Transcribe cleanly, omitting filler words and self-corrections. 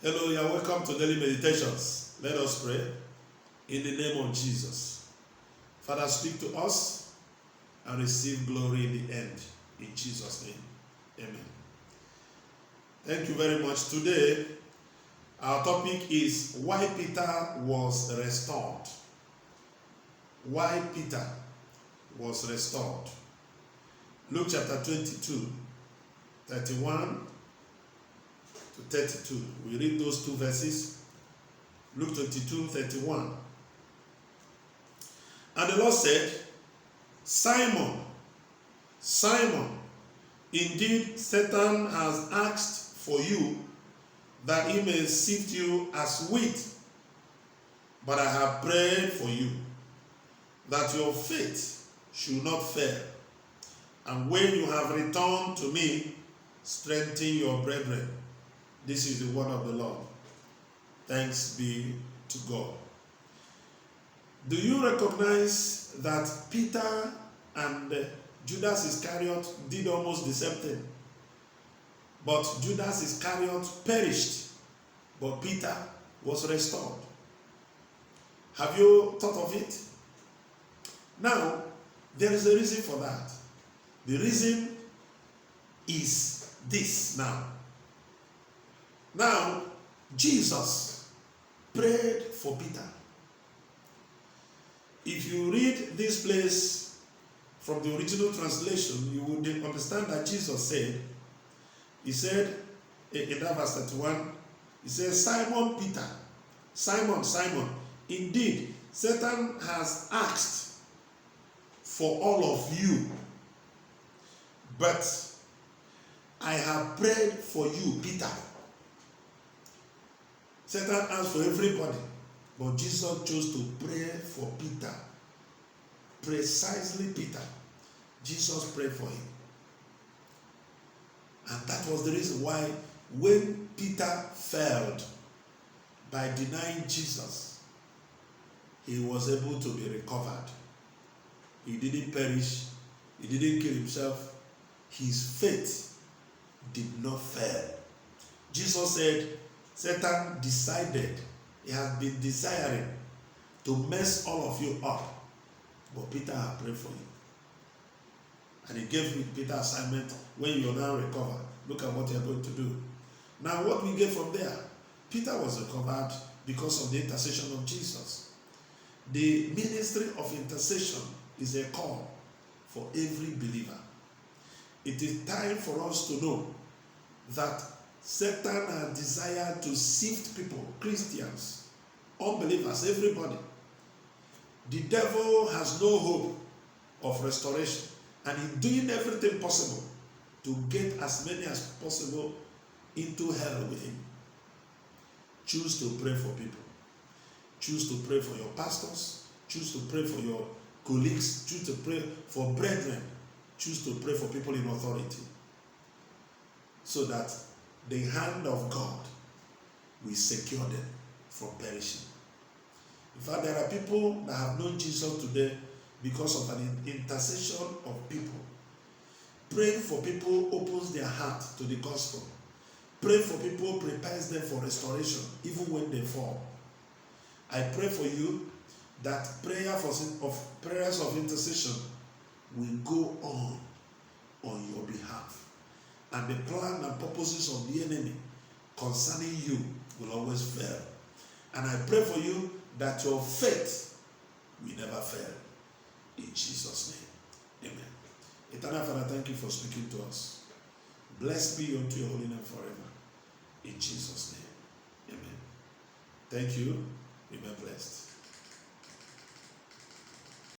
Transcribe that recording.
Hello, you are welcome to Daily Meditations. Let us pray. In the name of Jesus. Father, speak to us and receive glory in the end. In Jesus' name. Amen. Thank you very much. Today, our topic is why Peter was restored. Why Peter was restored. Luke chapter 22, 31 to 32. We read those two verses. Luke 22, 31. And the Lord said, Simon, Simon, indeed Satan has asked for you that he may sift you as wheat. But I have prayed for you that your faith should not fail. And when you have returned to me, strengthen your brethren. This is the word of the Lord. Thanks be to God. Do you recognize that Peter and Judas Iscariot did almost the same thing? But Judas Iscariot perished, but Peter was restored. Have you thought of it? Now, there is a reason for that. The reason is this now. Now, Jesus prayed for Peter. If you read this place from the original translation, you would understand that Jesus said, he said in that verse 31, he says, Simon Peter, Simon, Simon, indeed, Satan has asked for all of you, but I have prayed for you, Peter. Satan asked for everybody, but Jesus chose to pray for Peter. Precisely Peter. Jesus prayed for him. And that was the reason why when Peter failed by denying Jesus, he was able to be recovered. He didn't perish. He didn't kill himself. His faith did not fail. Jesus said, Satan decided, he has been desiring to mess all of you up. But Peter had prayed for you. And he gave Peter assignment, when you are now recovered, look at what you are going to do. Now what we get from there, Peter was recovered because of the intercession of Jesus. The ministry of intercession is a call for every believer. It is time for us to know that Satan has desired to sift people, Christians, unbelievers, everybody. The devil has no hope of restoration, and he's doing everything possible to get as many as possible into hell with him. Choose to pray for people. Choose to pray for your pastors. Choose to pray for your colleagues. Choose to pray for brethren. Choose to pray for people in authority, so that the hand of God will secure them from perishing. In fact, there are people that have known Jesus today because of an intercession of people. Praying for people opens their heart to the gospel. Praying for people prepares them for restoration, even when they fall. I pray for you that prayers of intercession will go on your behalf. And the plan and purposes of the enemy concerning you will always fail. And I pray for you that your faith will never fail. In Jesus' name, amen. Eternal Father, thank you for speaking to us. Blessed be unto your holy name forever. In Jesus' name, amen. Thank you. Remain blessed.